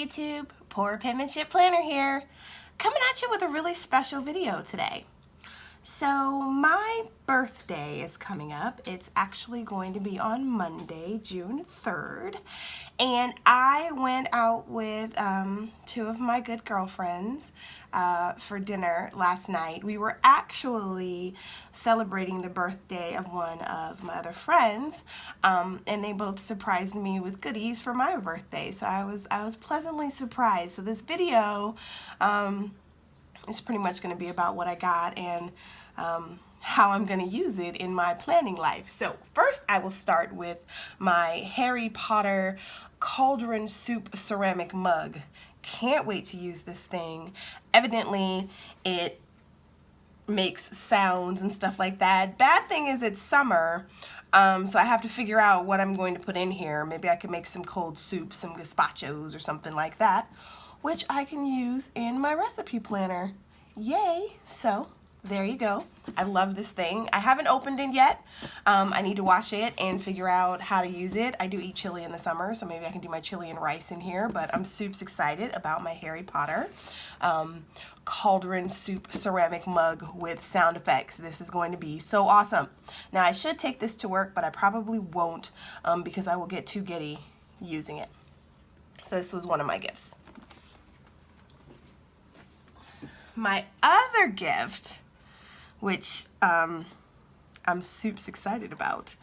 YouTube, Poor Penmanship Planner here, coming at you with a really special video today. So my birthday is coming up. It's actually going to be on Monday, June 3rd, and I went out with two of my good girlfriends for dinner last night. We were actually celebrating the birthday of one of my other friends, and they both surprised me with goodies for my birthday, so I was pleasantly surprised. So this video it's pretty much going to be about what I got and how I'm going to use it in my planning life. So first I will start with my Harry Potter cauldron soup ceramic mug. Can't wait to use this thing. Evidently it makes sounds and stuff like that. Bad thing is it's summer, so I have to figure out what I'm going to put in here. Maybe I can make some cold soup, some gazpachos or something like that, which I can use in my recipe planner. Yay! So there you go. I love this thing. I haven't opened it yet. I need to wash it and figure out how to use it. I do eat chili in the summer, so maybe I can do my chili and rice in here, but I'm super excited about my Harry Potter cauldron soup ceramic mug with sound effects. This is going to be so awesome. Now I should take this to work, but I probably won't because I will get too giddy using it. So this was one of my gifts. My other gift, which I'm super excited about,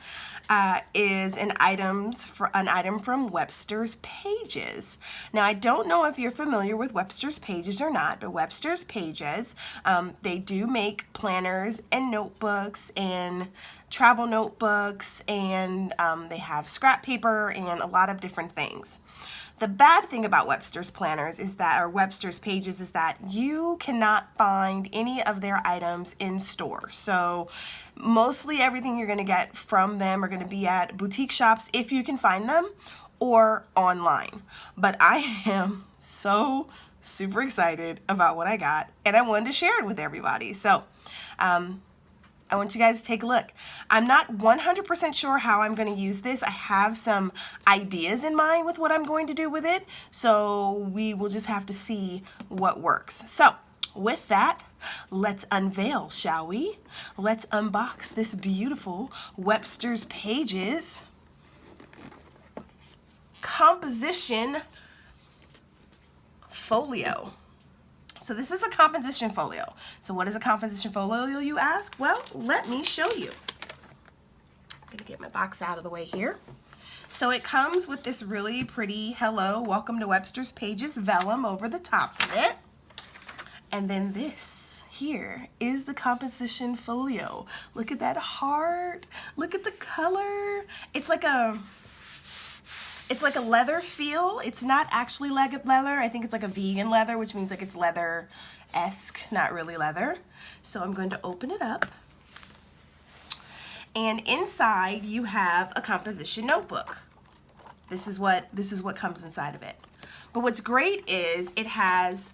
is an item from Webster's Pages. Now I don't know if you're familiar with Webster's Pages or not, but Webster's Pages, they do make planners and notebooks and travel notebooks, and they have scrap paper and a lot of different things. The bad thing about Webster's planners is that, or Webster's Pages, is that you cannot find any of their items in store. So mostly everything you're going to get from them are going to be at boutique shops if you can find them, or online. But I am so super excited about what I got, and I wanted to share it with everybody. So I want you guys to take a look. I'm not 100% sure how I'm going to use this. I have some ideas in mind with what I'm going to do with it, so we will just have to see what works. So with that, let's unveil, shall we? Let's unbox this beautiful Webster's Pages composition folio. So this is a composition folio. So what is a composition folio, you ask? Well, let me show you. I'm gonna get my box out of the way here. So it comes with this really pretty hello, welcome to Webster's Pages vellum over the top of it. And then this here is the composition folio. Look at that heart. Look at the color. It's like a leather feel. It's not actually leather. I think it's like a vegan leather, which means like it's leather-esque, not really leather. So I'm going to open it up. And inside you have a composition notebook. This is what comes inside of it. But what's great is it has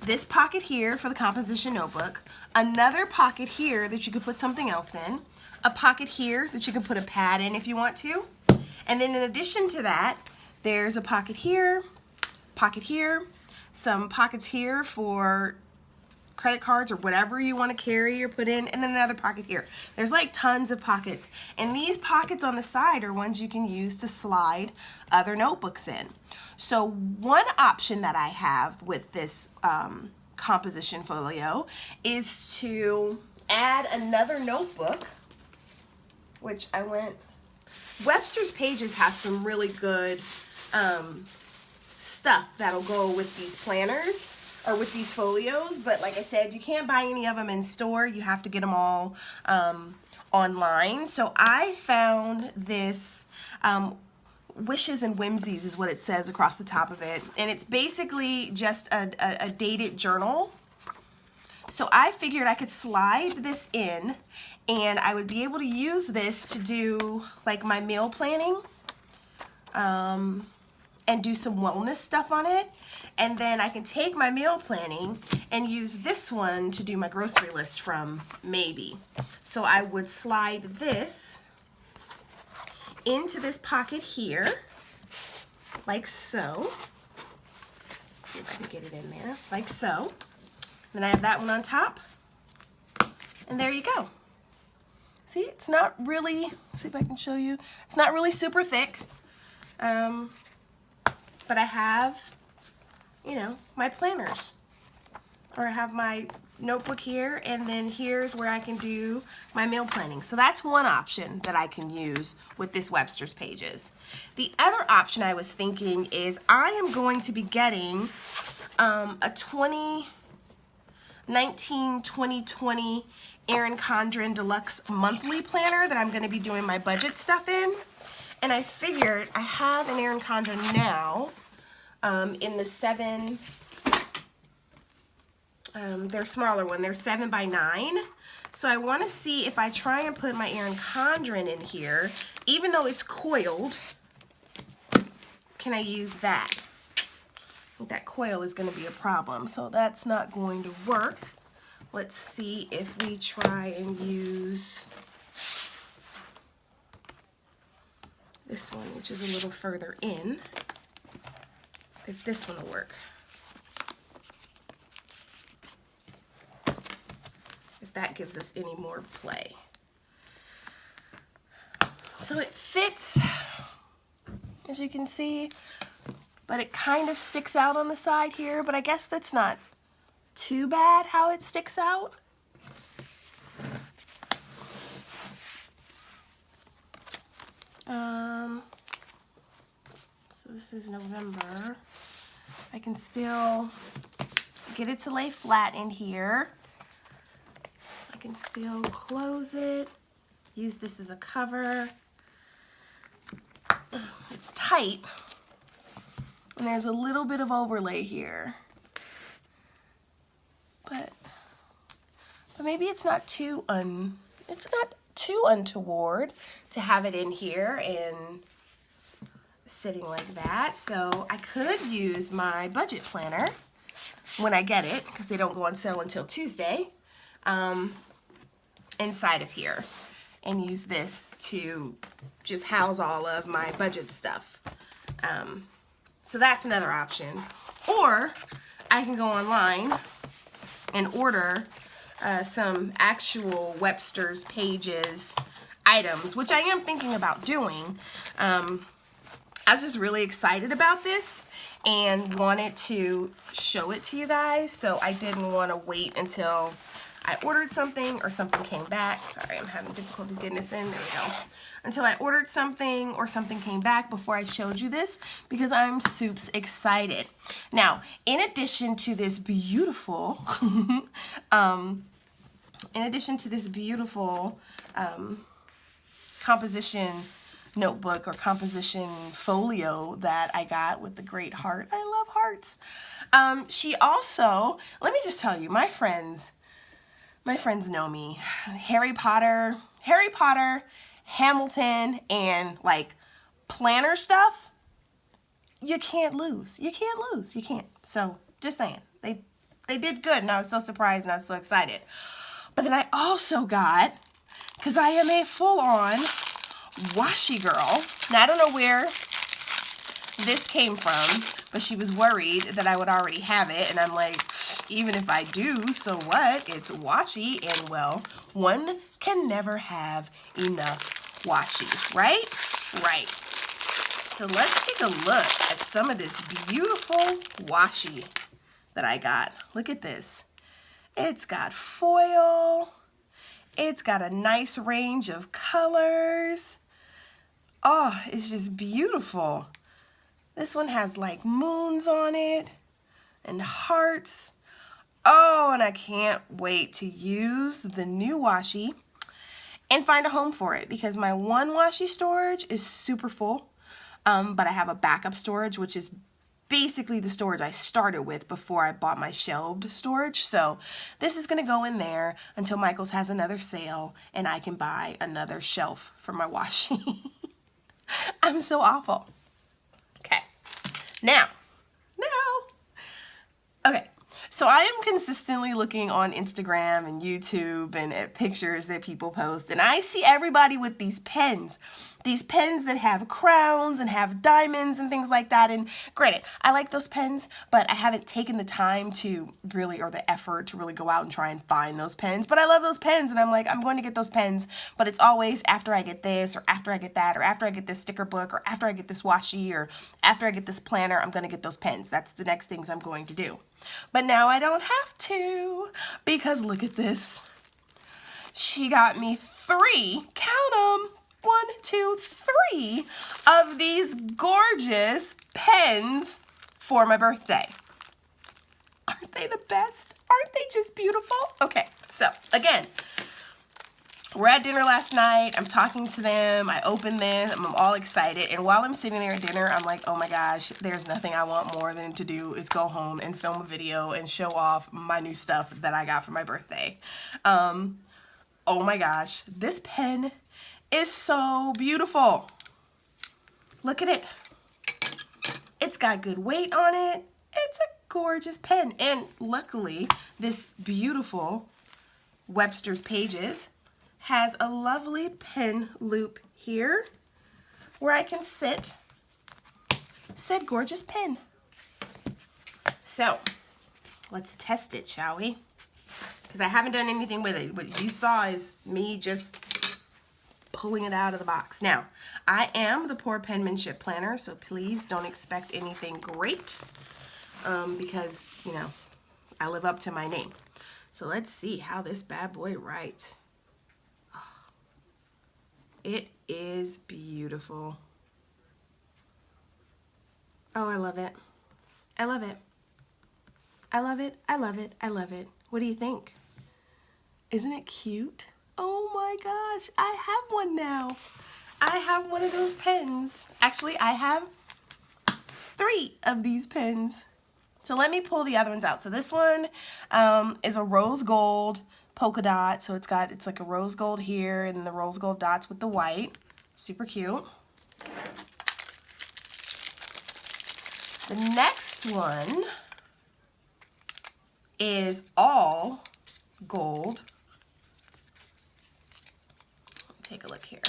this pocket here for the composition notebook, another pocket here that you could put something else in, a pocket here that you can put a pad in if you want to. And then in addition to that, there's a pocket here, some pockets here for credit cards or whatever you want to carry or put in, and then another pocket here. There's like tons of pockets. And these pockets on the side are ones you can use to slide other notebooks in. So one option that I have with this composition folio is to add another notebook, which Webster's Pages has some really good stuff that'll go with these planners or with these folios, but like I said, you can't buy any of them in store. You have to get them all online. So I found this Wishes and Whimsies is what it says across the top of it, and it's basically just a dated journal. So I figured I could slide this in and I would be able to use this to do like my meal planning and do some wellness stuff on it. And then I can take my meal planning and use this one to do my grocery list from, maybe. So I would slide this into this pocket here, like so. See if I can get it in there, like so. Then I have that one on top. And there you go. See, it's not really, see if I can show you, it's not really super thick. But I have, you know, my planners. Or I have my notebook here, and then here's where I can do my meal planning. So that's one option that I can use with this Webster's Pages. The other option I was thinking is I am going to be getting a 2019-2020 Erin Condren Deluxe Monthly Planner that I'm going to be doing my budget stuff in. And I figured I have an Erin Condren now in the 7, their smaller one, they're 7x9. So I want to see if I try and put my Erin Condren in here, even though it's coiled, can I use that? I think that coil is going to be a problem, so that's not going to work. Let's see if we try and use this one, which is a little further in, if this one will work. If that gives us any more play. So it fits, as you can see, but it kind of sticks out on the side here, but I guess that's not too bad how it sticks out. So this is November. I can still get it to lay flat in here. I can still close it, use this as a cover. It's tight, and there's a little bit of overlay here. But maybe it's not too untoward to have it in here and sitting like that. So I could use my budget planner when I get it, because they don't go on sale until Tuesday, inside of here, and use this to just house all of my budget stuff. So that's another option. Or I can go online and order some actual Webster's Pages items, which I am thinking about doing. I was just really excited about this and wanted to show it to you guys, so I didn't want to wait until I ordered something or something came back. Sorry, I'm having difficulties getting this in. There we go. Until I ordered something or something came back before I showed you this, because I'm soups excited. Now, in addition to this beautiful, composition notebook or composition folio that I got with the great heart. I love hearts. She also, let me just tell you, my friends know me. Harry Potter, Hamilton, and like planner stuff, you can't lose. You can't. So just saying, they did good, and I was so surprised and I was so excited. But then I also got, because I am a full-on washi girl. Now I don't know where this came from, but she was worried that I would already have it, and I'm like, even if I do, so what? It's washi, and well, one can never have enough washi, right? Right. So let's take a look at some of this beautiful washi that I got. Look at this. It's got foil. It's got a nice range of colors. Oh, it's just beautiful. This one has like moons on it and hearts. Oh, and I can't wait to use the new washi and find a home for it, because my one washi storage is super full, but I have a backup storage, which is basically the storage I started with before I bought my shelved storage. So this is going to go in there until Michael's has another sale and I can buy another shelf for my washi. I'm so awful. Okay. Now. Okay. So I am consistently looking on Instagram and YouTube and at pictures that people post, and I see everybody with these pens. these pens that have crowns and have diamonds and things like that. And granted, I like those pens, but I haven't taken the time to really, or the effort to really go out and try and find those pens. But I love those pens, and I'm like, I'm going to get those pens, but it's always after I get this, or after I get that, or after I get this sticker book, or after I get this washi, or after I get this planner, I'm going to get those pens. That's the next things I'm going to do. But now I don't have to, because look at this. She got me 3, count them, 1, 2, 3 of these gorgeous pens for my birthday. Aren't they the best? Aren't they just beautiful? Okay, so again, we're at dinner last night. I'm talking to them. I open this. I'm all excited. And while I'm sitting there at dinner, I'm like, oh my gosh, there's nothing I want more than to do is go home and film a video and show off my new stuff that I got for my birthday. Oh my gosh, this pen is so beautiful. Look at it. It's got good weight on it. It's a gorgeous pen. And luckily, this beautiful Webster's Pages has a lovely pen loop here where I can sit said gorgeous pen. So let's test it, shall we? Because I haven't done anything with it. What you saw is me just pulling it out of the box. Now, I am the poor penmanship planner, so please don't expect anything great because, you know, I live up to my name. So let's see how this bad boy writes. Oh, it is beautiful. Oh, I love it. I love it. I love it. I love it. I love it. What do you think? Isn't it cute? Oh my gosh, I have one now. I have one of those pens. Actually, I have 3 of these pens. So let me pull the other ones out. So this one is a rose gold polka dot. So it's like a rose gold here and the rose gold dots with the white. Super cute. The next one is all gold. Take a look here.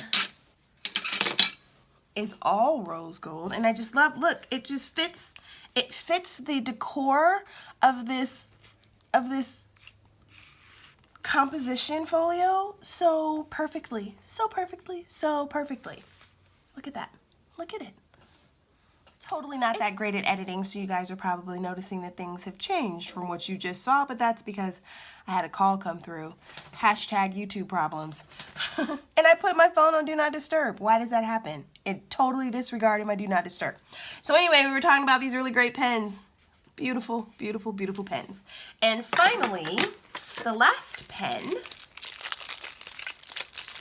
Is all rose gold, and I just love, look, it just fits, it fits the decor of this composition folio so perfectly, so perfectly, so perfectly. Look at that. Look at it. Totally not that great at editing, so you guys are probably noticing that things have changed from what you just saw, but that's because I had a call come through. Hashtag YouTube problems. And I put my phone on Do Not Disturb. Why does that happen? It totally disregarded my Do Not Disturb. So anyway, we were talking about these really great pens. Beautiful, beautiful, beautiful pens. And finally, the last pen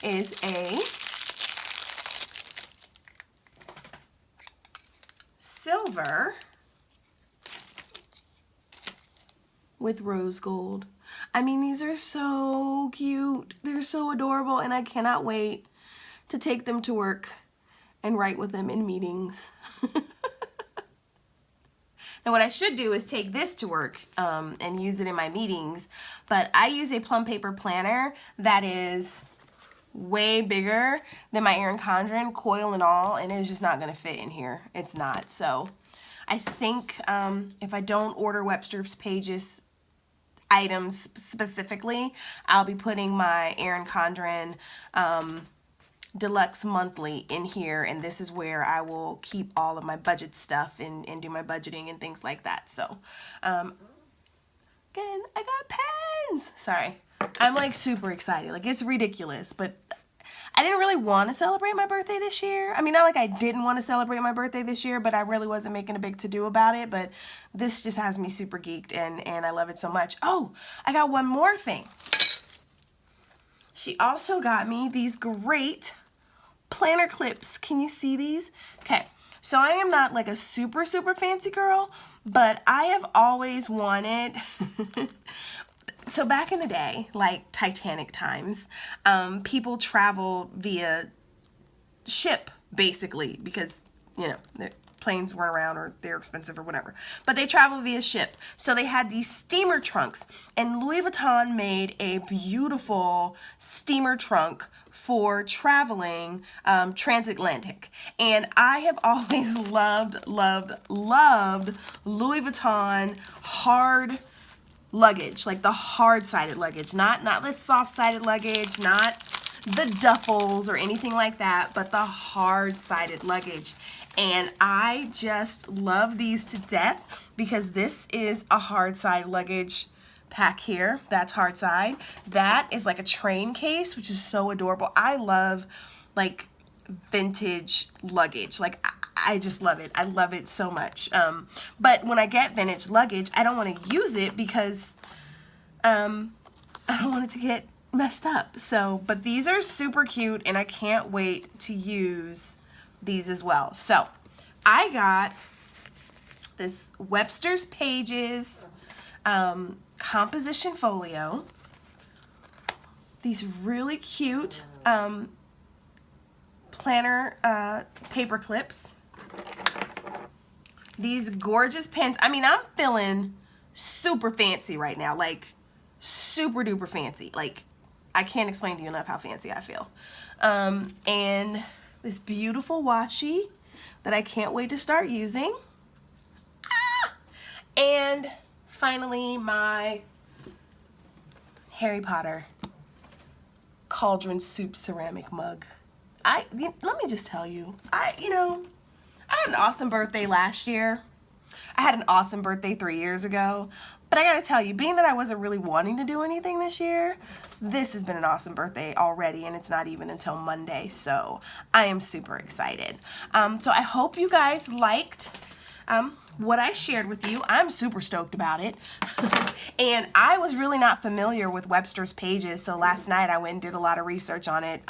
is a silver with rose gold. I mean, these are so cute. They're so adorable, and I cannot wait to take them to work and write with them in meetings. Now, what I should do is take this to work and use it in my meetings, but I use a plum paper planner that is way bigger than my Erin Condren, coil and all, and it's just not going to fit in here. It's not. So I think if I don't order Webster's Pages items specifically, I'll be putting my Erin Condren Deluxe Monthly in here, and this is where I will keep all of my budget stuff and do my budgeting and things like that. So again, I got pens. Sorry, I'm like super excited. Like, it's ridiculous, but I didn't really want to celebrate my birthday this year. I mean, not like I didn't want to celebrate my birthday this year, but I really wasn't making a big to-do about it. But this just has me super geeked, and I love it so much. Oh, I got one more thing. She also got me these great planner clips. Can you see these? Okay, so I am not like a super fancy girl, but I have always wanted so back in the day, like Titanic times, people travel via ship, basically, because, you know, planes weren't around or they're expensive or whatever. But they travel via ship. So they had these steamer trunks, and Louis Vuitton made a beautiful steamer trunk for traveling transatlantic. And I have always loved Louis Vuitton hard luggage, like the hard-sided luggage, not the soft-sided luggage, not the duffels or anything like that, but the hard-sided luggage. And I just love these to death because this is a hard-side luggage pack here. That's hard side. That is like a train case, which is so adorable. I love like vintage luggage. Like I just love it. I love it so much. But when I get vintage luggage, I don't want to use it because I don't want it to get messed up. So, but these are super cute and I can't wait to use these as well. So I got this Webster's Pages composition folio. These really cute planner paper clips. These gorgeous pens. I mean, I'm feeling super fancy right now, like super duper fancy. Like I can't explain to you enough how fancy I feel. And this beautiful washi that I can't wait to start using. And finally, my Harry Potter cauldron soup ceramic mug. Let me just tell you, I had an awesome birthday last year. I had an awesome birthday 3 years ago. But I gotta tell you, being that I wasn't really wanting to do anything this year, this has been an awesome birthday already, and it's not even until Monday, so I am super excited. So I hope you guys liked what I shared with you. I'm super stoked about it. And I was really not familiar with Webster's Pages, so last night I went and did a lot of research on it.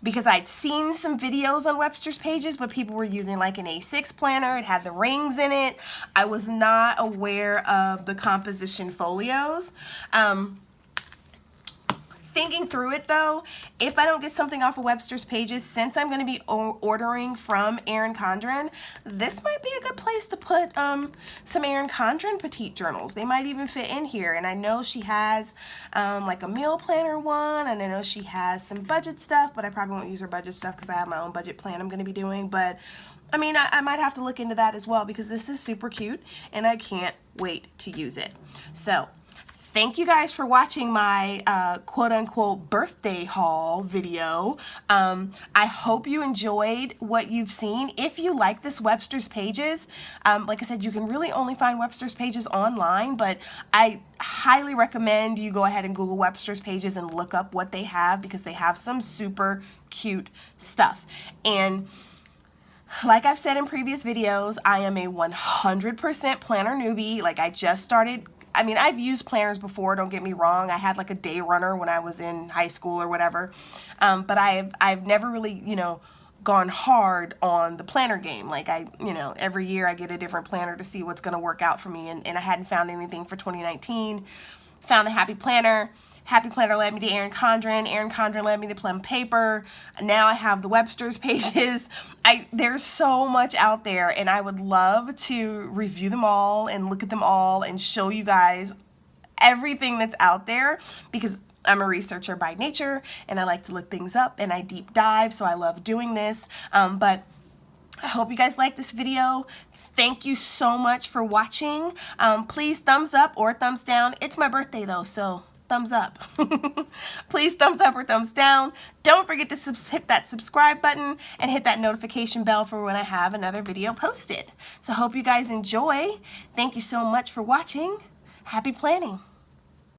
Because I'd seen some videos on Webster's Pages, but people were using like an A6 planner. It had the rings in it. I was not aware of the composition folios. Thinking through it though, if I don't get something off of Webster's Pages, since I'm going to be ordering from Erin Condren, this might be a good place to put some Erin Condren petite journals. They might even fit in here. And I know she has like a meal planner one, and I know she has some budget stuff, but I probably won't use her budget stuff because I have my own budget plan I'm going to be doing. But I mean, I might have to look into that as well because this is super cute and I can't wait to use it. So thank you guys for watching my quote-unquote birthday haul video. I hope you enjoyed what you've seen. If you like this Webster's Pages, like I said, you can really only find Webster's Pages online, but I highly recommend you go ahead and Google Webster's Pages and look up what they have because they have some super cute stuff. And like I've said in previous videos, I am a 100% planner newbie. Like I just started. I mean, I've used planners before, don't get me wrong. I had like a day runner when I was in high school or whatever. But I've never really, gone hard on the planner game. Like every year I get a different planner to see what's going to work out for me. And I hadn't found anything for 2019. Found the Happy Planner. Happy Planner led me to Erin Condren. Erin Condren led me to Plum Paper. Now I have the Webster's Pages. There's so much out there, and I would love to review them all and look at them all and show you guys everything that's out there because I'm a researcher by nature and I like to look things up and I deep dive, so I love doing this. But I hope you guys like this video. Thank you so much for watching. Please thumbs up or thumbs down. It's my birthday though, so thumbs up. Please thumbs up or thumbs down. Don't forget to hit that subscribe button and hit that notification bell for when I have another video posted. So hope you guys enjoy. Thank you so much for watching. Happy planning.